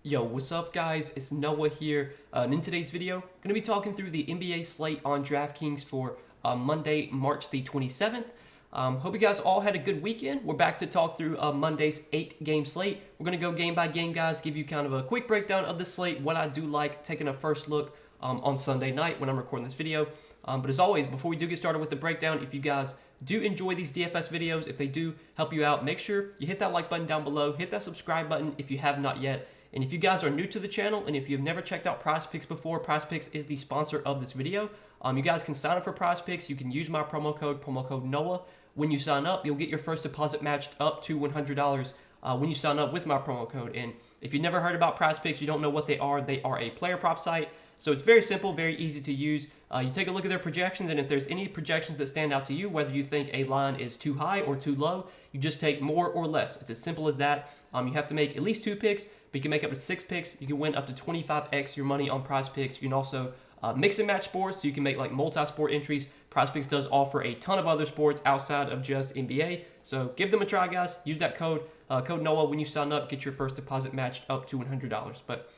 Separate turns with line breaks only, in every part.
Yo, what's up guys? It's Noah here, and in today's video, going to be talking through the NBA slate on Draftkings for Monday, March the 27th. Hope you guys all had a good weekend. We're back to talk through Monday's 8-game slate. We're going to go game by game, guys, give you kind of a quick breakdown of the slate, what I do like, taking a first look on Sunday night when I'm recording this video. But as always, before we do get started with the breakdown, if you guys do enjoy these DFS videos, if they do help you out, make sure you hit that like button down below, hit that subscribe button if you have not yet. And if you guys are new to the channel and if you've never checked out PrizePicks before, PrizePicks is the sponsor of this video. You guys can sign up for PrizePicks. You can use my promo code NOAH. When you sign up, you'll get your first deposit matched up to $100 when you sign up with my promo code. And if you've never heard about PrizePicks, you don't know what they are a player prop site. So it's very simple, very easy to use. You take a look at their projections, and if there's any projections that stand out to you, whether you think a line is too high or too low, you just take more or less. It's as simple as that. You have to make at least 2 picks, but you can make up to 6 picks. You can win up to 25x your money on PrizePicks. You can also mix and match sports, so you can make like multi-sport entries. PrizePicks does offer a ton of other sports outside of just NBA. So give them a try, guys. Use that code NOAH when you sign up. Get your first deposit matched up to $100. But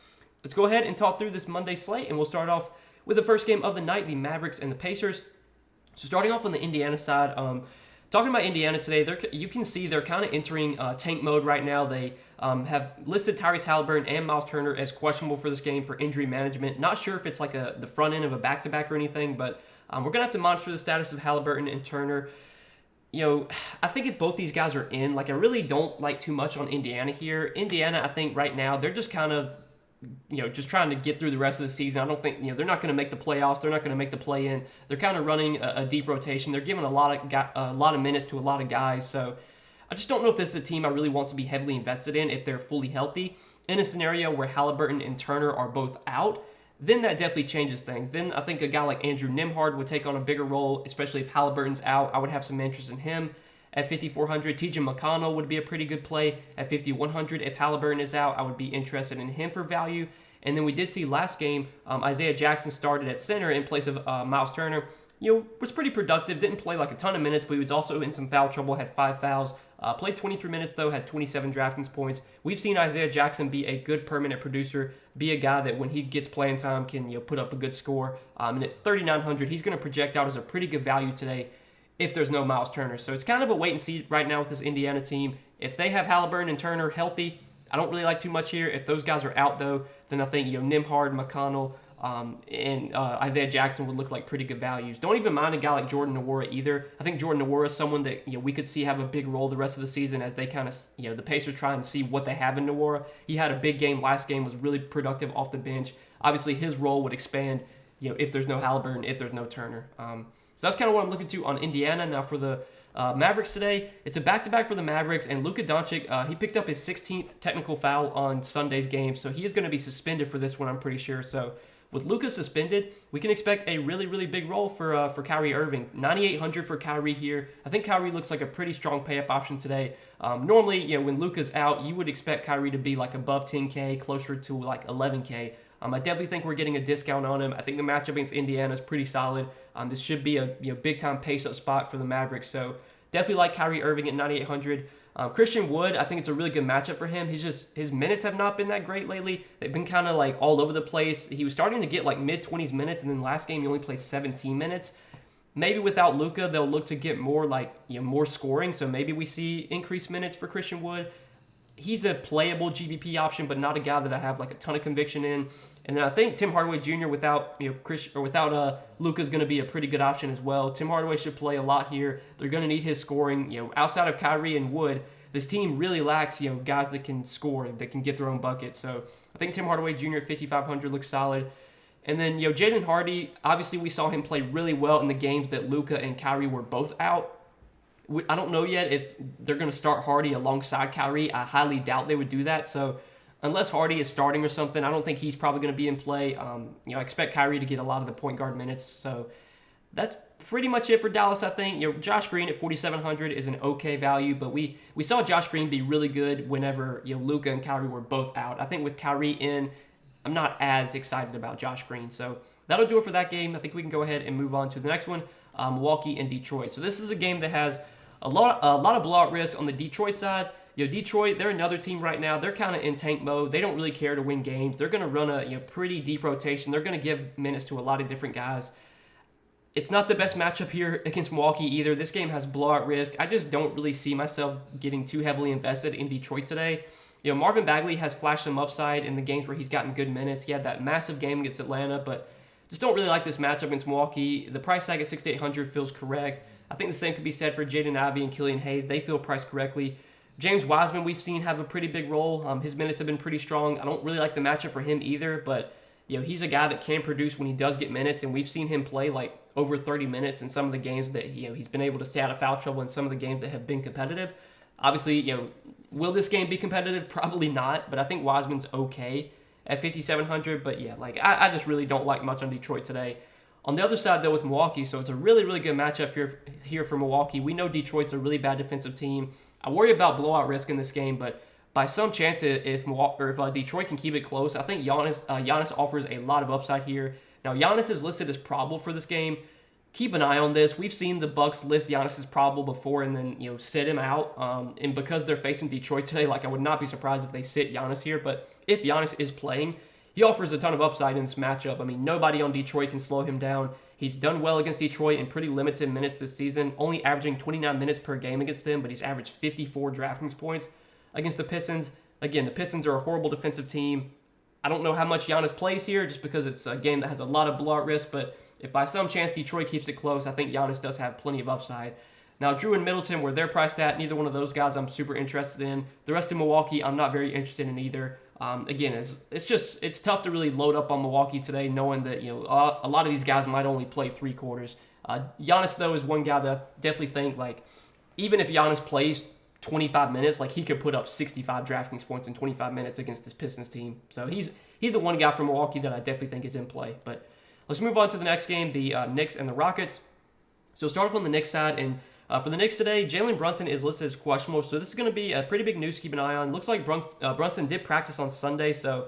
let's go ahead and talk through this Monday slate, and we'll start off with the first game of the night, the Mavericks and the Pacers. So starting off on the Indiana side, talking about Indiana today, you can see they're kind of entering tank mode right now. They have listed Tyrese Halliburton and Miles Turner as questionable for this game for injury management. Not sure if it's like the front end of a back-to-back or anything, but we're going to have to monitor the status of Halliburton and Turner. You know, I think if both these guys are in, like I really don't like too much on Indiana here. Indiana, I think right now, they're just kind of just trying to get through the rest of the season. I don't think, they're not going to make the playoffs. They're not going to make the play-in. They're kind of running a deep rotation. They're giving a lot of minutes to a lot of guys. So I just don't know if this is a team I really want to be heavily invested in if they're fully healthy. In a scenario where Halliburton and Turner are both out, then that definitely changes things. Then I think a guy like Andrew Nembhard would take on a bigger role, especially if Halliburton's out. I would have some interest in him. At 5,400, TJ McConnell would be a pretty good play. At 5,100, if Halliburton is out, I would be interested in him for value. And then we did see last game, Isaiah Jackson started at center in place of Miles Turner. Was pretty productive. Didn't play like a ton of minutes, but he was also in some foul trouble, had 5 fouls. Played 23 minutes, though, had 27 DraftKings points. We've seen Isaiah Jackson be a good permanent producer, be a guy that when he gets playing time can put up a good score. And at 3,900, he's going to project out as a pretty good value today if there's no Miles Turner. So it's kind of a wait and see right now with this Indiana team. If they have Halliburton and Turner healthy, I don't really like too much here. If those guys are out, though, then I think Nembhard, McConnell, and Isaiah Jackson would look like pretty good values. Don't even mind a guy like Jordan Nwora either. I think Jordan Nwora is someone that we could see have a big role the rest of the season as they kind of the Pacers try and see what they have in Nwora. He had a big game last game, was really productive off the bench. Obviously, his role would expand if there's no Halliburton, if there's no Turner. So that's kind of what I'm looking to on Indiana. Now for the Mavericks today, it's a back-to-back for the Mavericks, and Luka Doncic, he picked up his 16th technical foul on Sunday's game, so he is going to be suspended for this one, I'm pretty sure. So with Luka suspended, we can expect a really, really big role for Kyrie Irving. 9,800 for Kyrie here. I think Kyrie looks like a pretty strong pay-up option today. Normally, when Luka's out, you would expect Kyrie to be like above 10K, closer to like 11K. I definitely think we're getting a discount on him. I think the matchup against Indiana is pretty solid. This should be a big-time pace-up spot for the Mavericks. So definitely like Kyrie Irving at 9,800. Christian Wood, I think it's a really good matchup for him. His minutes have not been that great lately. They've been kind of like all over the place. He was starting to get like mid-20s minutes, and then last game he only played 17 minutes. Maybe without Luka, they'll look to get more more scoring. So maybe we see increased minutes for Christian Wood. He's a playable GBP option, but not a guy that I have like a ton of conviction in. And then I think Tim Hardaway Jr. without Luka is going to be a pretty good option as well. Tim Hardaway should play a lot here. They're going to need his scoring. Outside of Kyrie and Wood, this team really lacks guys that can score, that can get their own bucket. So I think Tim Hardaway Jr. at 5,500 looks solid. And then Jaden Hardy, obviously we saw him play really well in the games that Luka and Kyrie were both out. I don't know yet if they're going to start Hardy alongside Kyrie. I highly doubt they would do that. So unless Hardy is starting or something, I don't think he's probably going to be in play. I expect Kyrie to get a lot of the point guard minutes. So that's pretty much it for Dallas, I think. Josh Green at 4,700 is an okay value, but we saw Josh Green be really good whenever Luka and Kyrie were both out. I think with Kyrie in, I'm not as excited about Josh Green. So that'll do it for that game. I think we can go ahead and move on to the next one, Milwaukee and Detroit. So this is a game that has a lot of blowout risk on the Detroit side. Detroit, they're another team right now. They're kind of in tank mode. They don't really care to win games. They're going to run a pretty deep rotation. They're going to give minutes to a lot of different guys. It's not the best matchup here against Milwaukee either. This game has blowout risk. I just don't really see myself getting too heavily invested in Detroit today. Marvin Bagley has flashed some upside in the games where he's gotten good minutes. He had that massive game against Atlanta, but just don't really like this matchup against Milwaukee. The price tag at 6,800 feels correct. I think the same could be said for Jaden Ivey and Killian Hayes. They feel priced correctly. James Wiseman, we've seen have a pretty big role. His minutes have been pretty strong. I don't really like the matchup for him either, but he's a guy that can produce when he does get minutes, and we've seen him play like over 30 minutes in some of the games that he's been able to stay out of foul trouble in some of the games that have been competitive. Obviously, will this game be competitive? Probably not, but I think Wiseman's okay at 5,700. But I just really don't like much on Detroit today. On the other side, though, with Milwaukee, so it's a really, really good matchup here for Milwaukee. We know Detroit's a really bad defensive team. I worry about blowout risk in this game, but by some chance, if Detroit can keep it close, I think Giannis offers a lot of upside here. Now, Giannis is listed as probable for this game. Keep an eye on this. We've seen the Bucks list Giannis as probable before and then sit him out. And because they're facing Detroit today, I would not be surprised if they sit Giannis here. But if Giannis is playing, he offers a ton of upside in this matchup. I mean, nobody on Detroit can slow him down. He's done well against Detroit in pretty limited minutes this season, only averaging 29 minutes per game against them, but he's averaged 54 Draftkings points against the Pistons. Again, the Pistons are a horrible defensive team. I don't know how much Giannis plays here just because it's a game that has a lot of blowout risk, but if by some chance Detroit keeps it close, I think Giannis does have plenty of upside. Now, Drew and Middleton, where they're priced at, neither one of those guys I'm super interested in. The rest of Milwaukee, I'm not very interested in either. Again, it's tough to really load up on Milwaukee today, knowing that a lot of these guys might only play 3 quarters. Giannis, though, is one guy that I definitely think even if Giannis plays 25 minutes, he could put up 65 DraftKings points in 25 minutes against this Pistons team. So he's the one guy from Milwaukee that I definitely think is in play. But let's move on to the next game, the Knicks and the Rockets. So start off on the Knicks side, and for the Knicks today, Jalen Brunson is listed as questionable, so this is going to be a pretty big news to keep an eye on. Looks like Brunson did practice on Sunday, so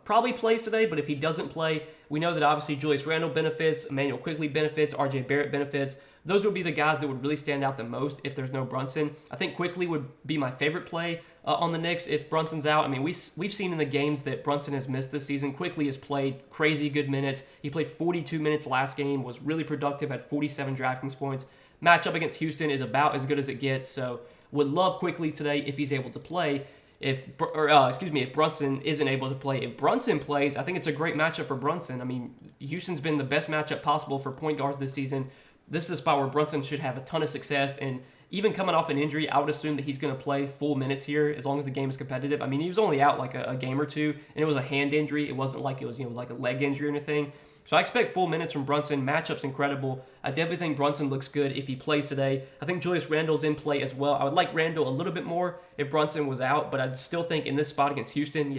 probably plays today, but if he doesn't play, we know that obviously Julius Randle benefits, Emmanuel Quickley benefits, RJ Barrett benefits. Those would be the guys that would really stand out the most if there's no Brunson. I think Quickley would be my favorite play on the Knicks if Brunson's out. I mean, we've seen in the games that Brunson has missed this season, Quickley has played crazy good minutes. He played 42 minutes last game, was really productive at 47 DraftKings points. Matchup against Houston is about as good as it gets, so would love Quickley today if he's able to play. If Brunson isn't able to play. If Brunson plays, I think it's a great matchup for Brunson. I mean, Houston's been the best matchup possible for point guards this season. This is a spot where Brunson should have a ton of success, and even coming off an injury, I would assume that he's going to play full minutes here as long as the game is competitive. I mean, he was only out a game or two, and it was a hand injury. It wasn't like it was like a leg injury or anything. So I expect full minutes from Brunson. Matchup's incredible. I definitely think Brunson looks good if he plays today. I think Julius Randle's in play as well. I would like Randle a little bit more if Brunson was out, but I'd still think in this spot against Houston,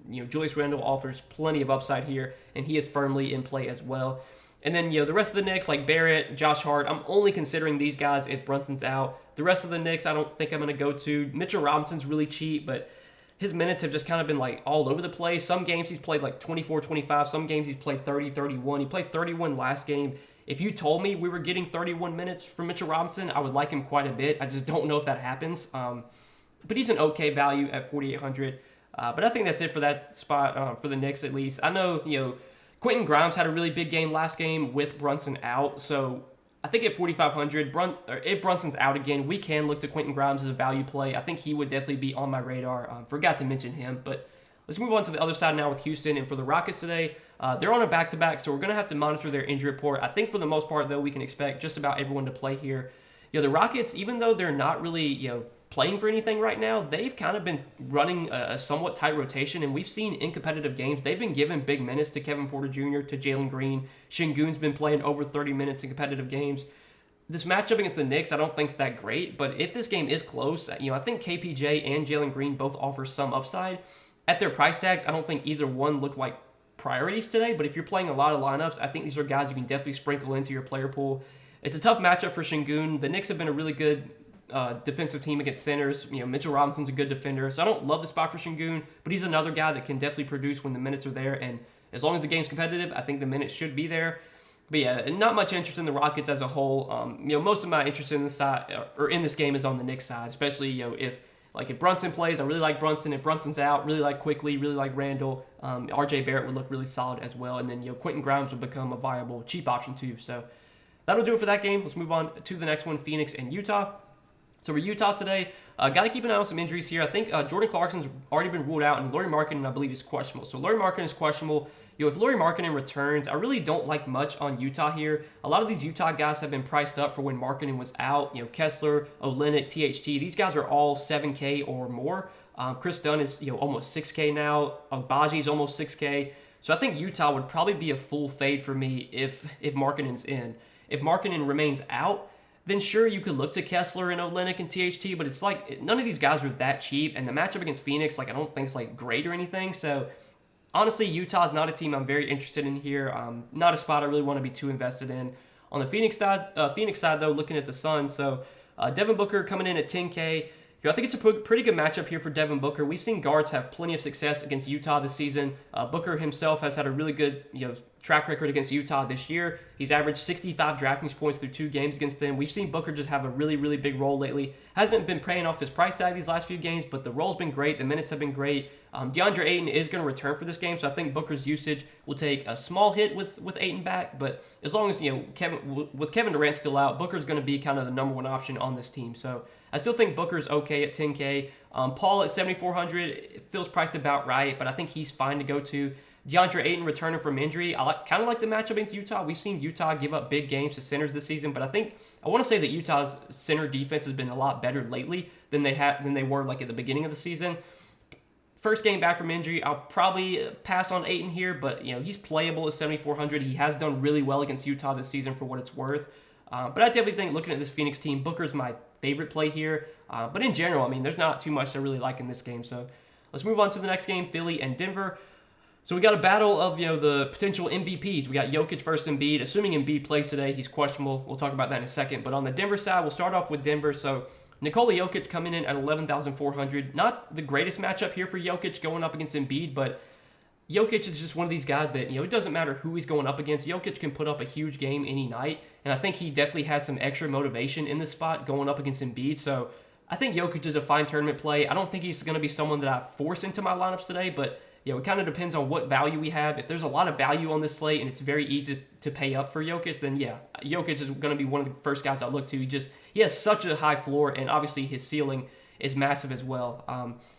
Julius Randle offers plenty of upside here, and he is firmly in play as well. And then, the rest of the Knicks, like Barrett, Josh Hart, I'm only considering these guys if Brunson's out. The rest of the Knicks, I don't think I'm going to go to. Mitchell Robinson's really cheap, but his minutes have just kind of been all over the place. Some games he's played 24, 25. Some games he's played 30, 31. He played 31 last game. If you told me we were getting 31 minutes from Mitchell Robinson, I would like him quite a bit. I just don't know if that happens. But he's an okay value at 4,800. But I think that's it for that spot for the Knicks at least. I know, Quentin Grimes had a really big game last game with Brunson out, so I think at 4,500, if Brunson's out again, we can look to Quentin Grimes as a value play. I think he would definitely be on my radar. Forgot to mention him, but let's move on to the other side now with Houston. And for the Rockets today, they're on a back-to-back, so we're going to have to monitor their injury report. I think for the most part, though, we can expect just about everyone to play here. The Rockets, even though they're not really, playing for anything right now, they've kind of been running a somewhat tight rotation, and we've seen in competitive games, they've been giving big minutes to Kevin Porter Jr., to Jalen Green. Şengün's been playing over 30 minutes in competitive games. This matchup against the Knicks, I don't think is that great, but if this game is close, I think KPJ and Jalen Green both offer some upside. At their price tags, I don't think either one look like priorities today, but if you're playing a lot of lineups, I think these are guys you can definitely sprinkle into your player pool. It's a tough matchup for Şengün. The Knicks have been a really good defensive team against centers. Mitchell Robinson's a good defender, so I don't love the spot for Şengün, but he's another guy that can definitely produce when the minutes are there, and as long as the game's competitive, I think the minutes should be there. But not much interest in the Rockets as a whole. Most of my interest in this side or in this game is on the Knicks side, especially if Like if Brunson plays, I really like Brunson. If Brunson's out, really like Quickly, really like Randall. RJ Barrett would look really solid as well. And then Quentin Grimes would become a viable cheap option too. So that'll do it for that game. Let's move on to the next one, Phoenix and Utah. So for Utah today, got to keep an eye on some injuries here. I think Jordan Clarkson's already been ruled out, and Lauri Markkanen, I believe, is questionable. So Lauri Markkanen is questionable. If Lauri Markkanen returns, I really don't like much on Utah here. A lot of these Utah guys have been priced up for when Markkanen was out. Kessler, Olynyk, THT, these guys are all 7K or more. Chris Dunn is almost 6K now. Agbaji is almost 6K. So I think Utah would probably be a full fade for me if Markkanen's in. If Markkanen remains out, then sure, you could look to Kessler and Olynyk and THT, but it's like none of these guys are that cheap, and the matchup against Phoenix, I don't think it's great or anything. So honestly, Utah's not a team I'm very interested in here. Not a spot I really want to be too invested in. On the Phoenix side, though, looking at the Suns, so Devin Booker coming in at 10K. I think it's a pretty good matchup here for Devin Booker. We've seen guards have plenty of success against Utah this season. Booker himself has had a really good track record against Utah this year. He's averaged 65 Draftkings points through 2 games against them. We've seen Booker just have a really, really big role lately. Hasn't been paying off his price tag these last few games, but the role's been great. The minutes have been great. DeAndre Ayton is going to return for this game, so I think Booker's usage will take a small hit with Ayton back. But as long as Kevin Durant still out, Booker's going to be kind of the number one option on this team. So I still think Booker's okay at 10K. Paul at 7,400 feels priced about right, but I think he's fine to go to. DeAndre Ayton returning from injury. I kind of like the matchup against Utah. We've seen Utah give up big games to centers this season, but I want to say that Utah's center defense has been a lot better lately than they were at the beginning of the season. First game back from injury, I'll probably pass on Ayton here, but he's playable at 7,400. He has done really well against Utah this season for what it's worth. But I definitely think, looking at this Phoenix team, Booker's my favorite play here. But in general, there's not too much to really like in this game. So let's move on to the next game, Philly and Denver. So we got a battle of the potential MVPs. We got Jokic versus Embiid. Assuming Embiid plays today, he's questionable. We'll talk about that in a second. But on the Denver side, we'll start off with Denver. So Nikola Jokic coming in at 11,400. Not the greatest matchup here for Jokic going up against Embiid, but Jokic is just one of these guys that, it doesn't matter who he's going up against. Jokic can put up a huge game any night, and I think he definitely has some extra motivation in this spot going up against Embiid. So I think Jokic is a fine tournament play. I don't think he's going to be someone that I force into my lineups today, but it kind of depends on what value we have. If there's a lot of value on this slate and it's very easy to pay up for Jokic, then Jokic is going to be one of the first guys I look to. He has such a high floor, and obviously his ceiling is massive as well.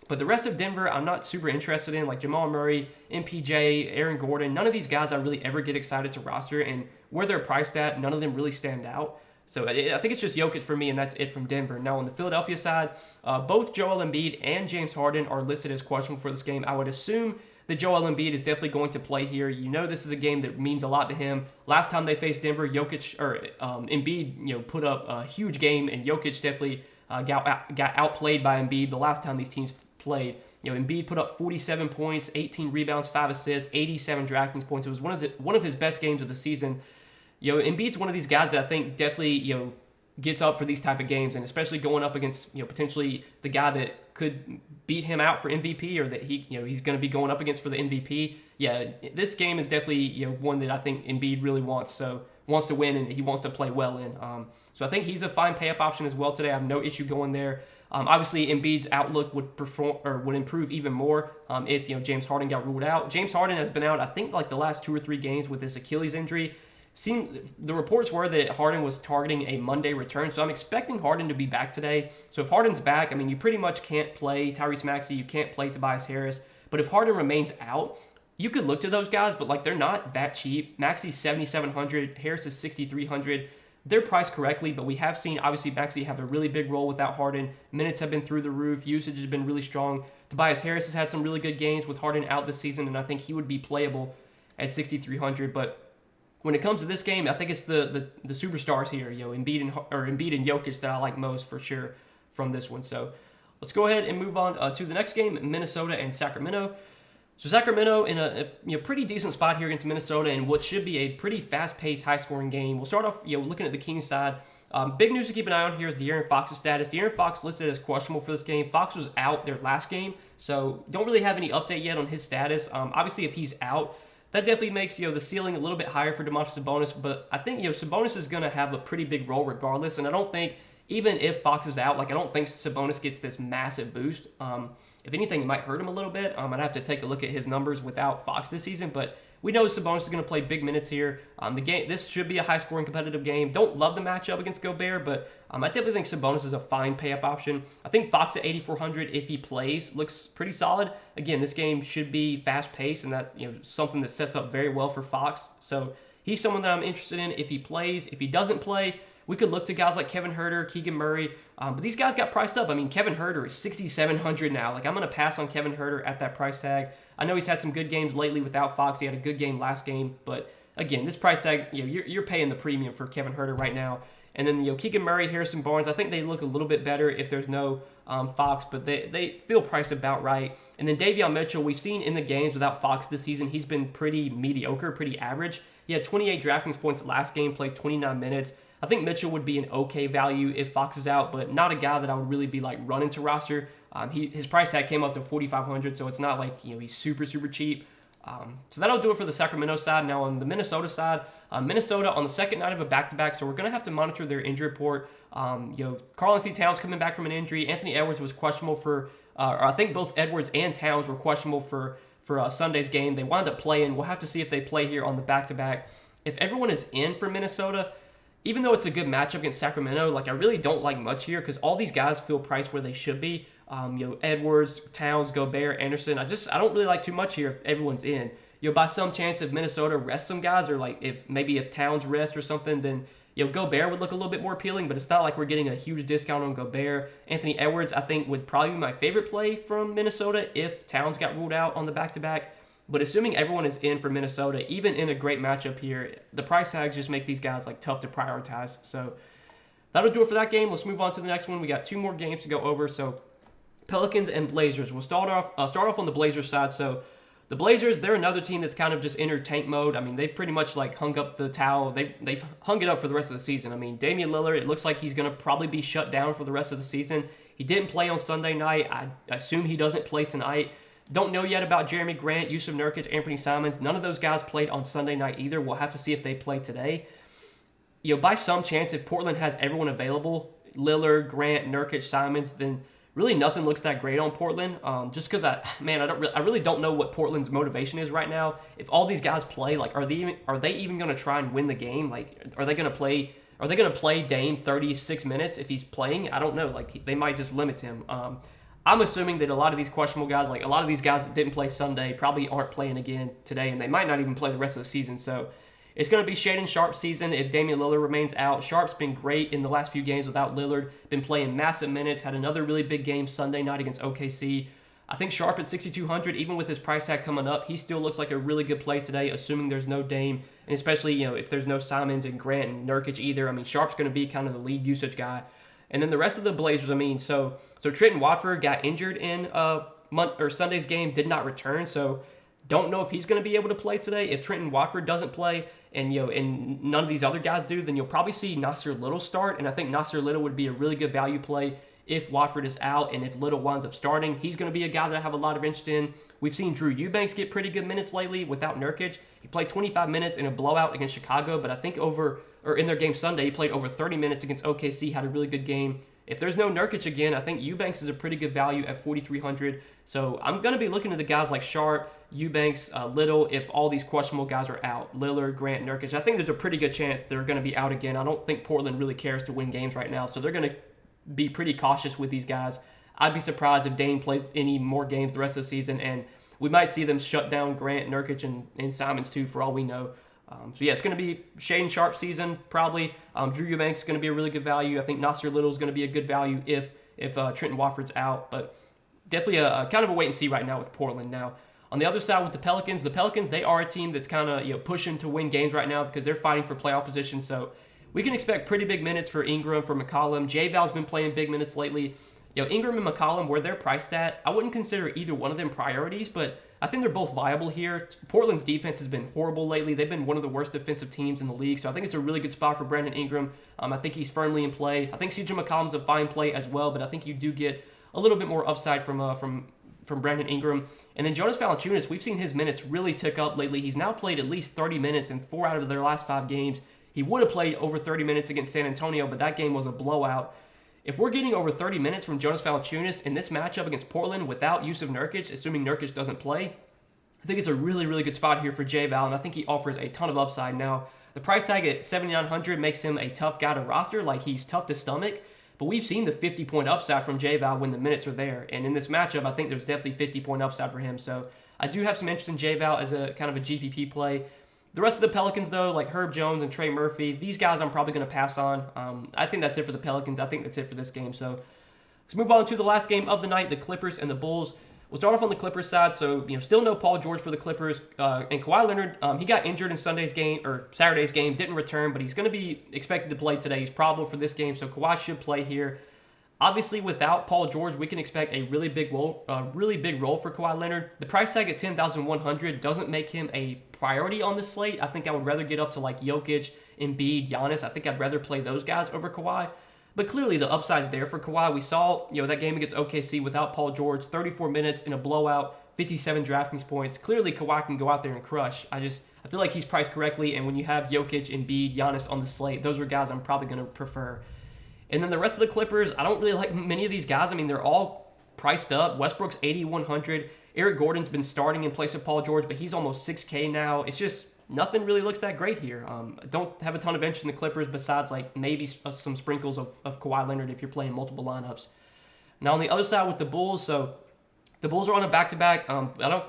But the rest of Denver, I'm not super interested in, like Jamal Murray, MPJ, Aaron Gordon. None of these guys I really ever get excited to roster, and where they're priced at, none of them really stand out. So I think it's just Jokic for me, and that's it from Denver. Now on the Philadelphia side, both Joel Embiid and James Harden are listed as questionable for this game. I would assume that Joel Embiid is definitely going to play here. This is a game that means a lot to him. Last time they faced Denver, Embiid put up a huge game, and Jokic definitely got outplayed by Embiid the last time these teams played. Embiid put up 47 points, 18 rebounds, 5 assists, 87 Draftkings points. It was one of his best games of the season. Embiid's one of these guys that I think definitely gets up for these type of games, and especially going up against potentially the guy that could beat him out for MVP, or that he's going to be going up against for the MVP. This game is definitely one that I think Embiid really wants to win, and he wants to play well in. So I think he's a fine pay-up option as well today. I have no issue going there. Obviously, Embiid's outlook would improve even more if James Harden got ruled out. James Harden has been out, I think, the last 2 or 3 games with this Achilles injury. The reports were that Harden was targeting a Monday return, so I'm expecting Harden to be back today. So if Harden's back, you pretty much can't play Tyrese Maxey, you can't play Tobias Harris. But if Harden remains out, you could look to those guys, but they're not that cheap. Maxey's 7,700, Harris is 6,300. They're priced correctly, but we have seen, obviously, Maxey have a really big role without Harden. Minutes have been through the roof. Usage has been really strong. Tobias Harris has had some really good games with Harden out this season, and I think he would be playable at 6,300. But when it comes to this game, I think it's the superstars here, Embiid and Jokic, that I like most for sure from this one. So let's go ahead and move on to the next game, Minnesota and Sacramento. So Sacramento in a pretty decent spot here against Minnesota in what should be a pretty fast-paced, high-scoring game. We'll start off looking at the Kings side. Big news to keep an eye on here is De'Aaron Fox's status. De'Aaron Fox listed as questionable for this game. Fox was out their last game, so don't really have any update yet on his status. Obviously, if he's out, that definitely makes the ceiling a little bit higher for Domantas Sabonis, but I think Sabonis is going to have a pretty big role regardless, and I don't think even if Fox is out, like I don't think Sabonis gets this massive boost. If anything, it might hurt him a little bit. I'd have to take a look at his numbers without Fox this season, but we know Sabonis is going to play big minutes here. This should be a high-scoring competitive game. Don't love the matchup against Gobert, but I definitely think Sabonis is a fine pay-up option. I think Fox at 8,400, if he plays, looks pretty solid. Again, this game should be fast-paced, and that's something that sets up very well for Fox. So he's someone that I'm interested in if he plays. If he doesn't play, we could look to guys like Kevin Huerter, Keegan Murray, but these guys got priced up. I mean, Kevin Huerter is 6,700 now. Like, I'm going to pass on Kevin Huerter at that price tag. I know he's had some good games lately without Fox. He had a good game last game, but again, this price tag, you're paying the premium for Kevin Huerter right now. And then Keegan Murray, Harrison Barnes, I think they look a little bit better if there's no Fox, but they feel priced about right. And then Davion Mitchell, we've seen in the games without Fox this season, he's been pretty mediocre, pretty average. He had 28 DraftKings points last game, played 29 minutes. I think Mitchell would be an okay value if Fox is out, but not a guy that I would really be like running to roster. His price tag came up to 4,500, so it's not like he's super super cheap. So that'll do it for the Sacramento side. Now on the Minnesota side, Minnesota on the second night of a back-to-back, so we're going to have to monitor their injury report. Karl-Anthony Towns coming back from an injury. Anthony Edwards was questionable or I think both Edwards and Towns were questionable for Sunday's game. They wound up playing. We'll have to see if they play here on the back-to-back. If everyone is in for Minnesota, even though it's a good matchup against Sacramento, like I really don't like much here because all these guys feel priced where they should be. Edwards, Towns, Gobert, Anderson. I don't really like too much here if everyone's in. By some chance if Minnesota rests some guys, or like if Towns rest or something, then Gobert would look a little bit more appealing, but it's not like we're getting a huge discount on Gobert. Anthony Edwards, I think, would probably be my favorite play from Minnesota if Towns got ruled out on the back-to-back. But assuming everyone is in for Minnesota, even in a great matchup here, the price tags just make these guys like tough to prioritize. So that'll do it for that game. Let's move on to the next one. We got two more games to go over. So Pelicans and Blazers. We'll start off on the Blazers side. So the Blazers, they're another team that's kind of just entered tank mode. I mean, they've pretty much like hung up the towel. They've hung it up for the rest of the season. I mean, Damian Lillard, it looks like he's going to probably be shut down for the rest of the season. He didn't play on Sunday night. I assume he doesn't play tonight. Don't know yet about Jeremy Grant, Yusuf Nurkic, Anthony Simons. None of those guys played on Sunday night either. We'll have to see if they play today. By some chance, if Portland has everyone available, Lillard, Grant, Nurkic, Simons, then really nothing looks that great on Portland. Just because I really don't know what Portland's motivation is right now. If all these guys play, like, are they even going to try and win the game? Like, are they going to play Dame 36 minutes if he's playing? I don't know. Like, they might just limit him. I'm assuming that a lot of these questionable guys, like a lot of these guys that didn't play Sunday, probably aren't playing again today, and they might not even play the rest of the season. So it's going to be Shaedon Sharp's season if Damian Lillard remains out. Sharp's been great in the last few games without Lillard, been playing massive minutes, had another really big game Sunday night against OKC. I think Sharp at 6,200, even with his price tag coming up, he still looks like a really good play today, assuming there's no Dame, and especially if there's no Simons and Grant and Nurkic either. I mean, Sharp's going to be kind of the lead usage guy. And then the rest of the Blazers, so Trenton Watford got injured in Sunday's game, did not return, so don't know if he's going to be able to play today. If Trenton Watford doesn't play and none of these other guys do, then you'll probably see Nasir Little start, and I think Nasir Little would be a really good value play if Watford is out, and if Little winds up starting. He's going to be a guy that I have a lot of interest in. We've seen Drew Eubanks get pretty good minutes lately without Nurkic. He played 25 minutes in a blowout against Chicago, but I think in their game Sunday, he played over 30 minutes against OKC, had a really good game. If there's no Nurkic again, I think Eubanks is a pretty good value at 4,300. So I'm going to be looking at the guys like Sharp, Eubanks, Little, if all these questionable guys are out. Lillard, Grant, Nurkic. I think there's a pretty good chance they're going to be out again. I don't think Portland really cares to win games right now, so they're going to be pretty cautious with these guys. I'd be surprised if Dame plays any more games the rest of the season, and we might see them shut down Grant, Nurkic, and Simons too, for all we know. It's going to be Shaedon Sharp season, probably. Drew Eubanks is going to be a really good value. I think Nasir Little is going to be a good value if Trenton Watford's out. But definitely a kind of a wait and see right now with Portland. Now, on the other side with the Pelicans, they are a team that's kind of pushing to win games right now because they're fighting for playoff position. So we can expect pretty big minutes for Ingram, for McCollum. J-Val's been playing big minutes lately. Ingram and McCollum, where they're priced at, I wouldn't consider either one of them priorities, but I think they're both viable here. Portland's defense has been horrible lately. They've been one of the worst defensive teams in the league, so I think it's a really good spot for Brandon Ingram. I think he's firmly in play. I think CJ McCollum's a fine play as well, but I think you do get a little bit more upside from Brandon Ingram. And then Jonas Valanciunas, we've seen his minutes really tick up lately. He's now played at least 30 minutes in 4 out of their last 5 games. He would have played over 30 minutes against San Antonio, but that game was a blowout. If we're getting over 30 minutes from Jonas Valanciunas in this matchup against Portland without Jusuf Nurkic, assuming Nurkic doesn't play, I think it's a really, really good spot here for J-Val, and I think he offers a ton of upside. Now, the price tag at $7,900 makes him a tough guy to roster, like he's tough to stomach, but we've seen the 50-point upside from J-Val when the minutes are there, and in this matchup, I think there's definitely 50-point upside for him, so I do have some interest in J-Val as a kind of a GPP play. The rest of the Pelicans, though, like Herb Jones and Trey Murphy, these guys I'm probably going to pass on. I think that's it for the Pelicans. I think that's it for this game. So let's move on to the last game of the night, the Clippers and the Bulls. We'll start off on the Clippers side. So, still no Paul George for the Clippers. And Kawhi Leonard, he got injured in Saturday's game, didn't return, but he's going to be expected to play today. He's probable for this game, so Kawhi should play here. Obviously, without Paul George, we can expect a really big role for Kawhi Leonard. The price tag at $10,100 doesn't make him a priority on this slate. I think I would rather get up to like Jokic, Embiid, Giannis. I think I'd rather play those guys over Kawhi. But clearly, the upside's there for Kawhi. We saw, that game against OKC without Paul George, 34 minutes in a blowout, 57 Draftkings points. Clearly, Kawhi can go out there and crush. I feel like he's priced correctly, and when you have Jokic, Embiid, Giannis on the slate, those are guys I'm probably going to prefer. And then the rest of the Clippers, I don't really like many of these guys. I mean, they're all priced up. Westbrook's $8,100. Eric Gordon's been starting in place of Paul George, but he's almost $6K now. It's just nothing really looks that great here. I don't have a ton of interest in the Clippers besides like maybe some sprinkles of Kawhi Leonard if you're playing multiple lineups. Now on the other side with the Bulls, so the Bulls are on a back-to-back.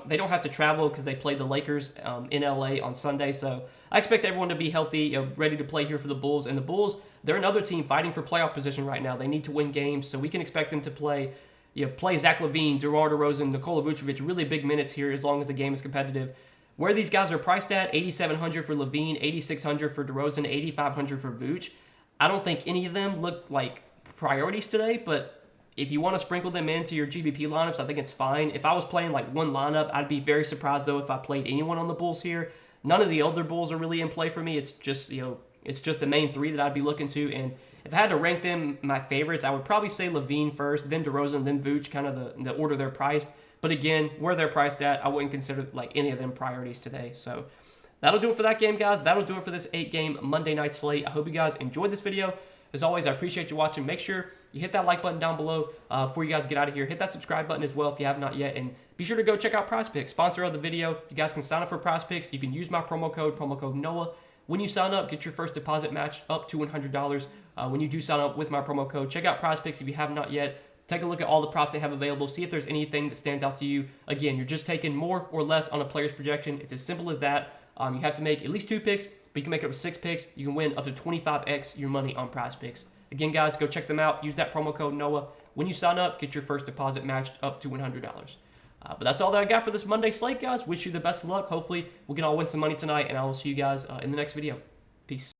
They don't have to travel because they play the Lakers in LA on Sunday. So I expect everyone to be healthy, ready to play here for the Bulls. And the Bulls, they're another team fighting for playoff position right now. They need to win games, so we can expect them to play Zach LaVine, DeMar DeRozan, Nikola Vucevic, really big minutes here as long as the game is competitive. Where these guys are priced at, $8,700 for LaVine, $8,600 for DeRozan, $8,500 for Vooch. I don't think any of them look like priorities today, but if you want to sprinkle them into your GBP lineups, I think it's fine. If I was playing like one lineup, I'd be very surprised though if I played anyone on the Bulls here. None of the other Bulls are really in play for me. It's just the main three that I'd be looking to. And if I had to rank them my favorites, I would probably say LaVine first, then DeRozan, then Vooch, kind of the order they're priced. But again, where they're priced at, I wouldn't consider like any of them priorities today. So that'll do it for that game, guys. That'll do it for this 8-game Monday night slate. I hope you guys enjoyed this video. As always, I appreciate you watching. Make sure you hit that like button down below before you guys get out of here. Hit that subscribe button as well if you have not yet. And be sure to go check out PrizePicks, sponsor of the video. You guys can sign up for PrizePicks. You can use my promo code NOAH. When you sign up, get your first deposit matched up to $100 when you do sign up with my promo code. Check out PrizePicks if you have not yet. Take a look at all the props they have available. See if there's anything that stands out to you. Again, you're just taking more or less on a player's projection. It's as simple as that. You have to make at least 2 picks, but you can make it up to 6 picks. You can win up to 25x your money on PrizePicks. Again, guys, go check them out. Use that promo code NOAH. When you sign up, get your first deposit matched up to $100. But that's all that I got for this Monday slate, guys. Wish you the best of luck. Hopefully, we can all win some money tonight, and I will see you guys in the next video. Peace.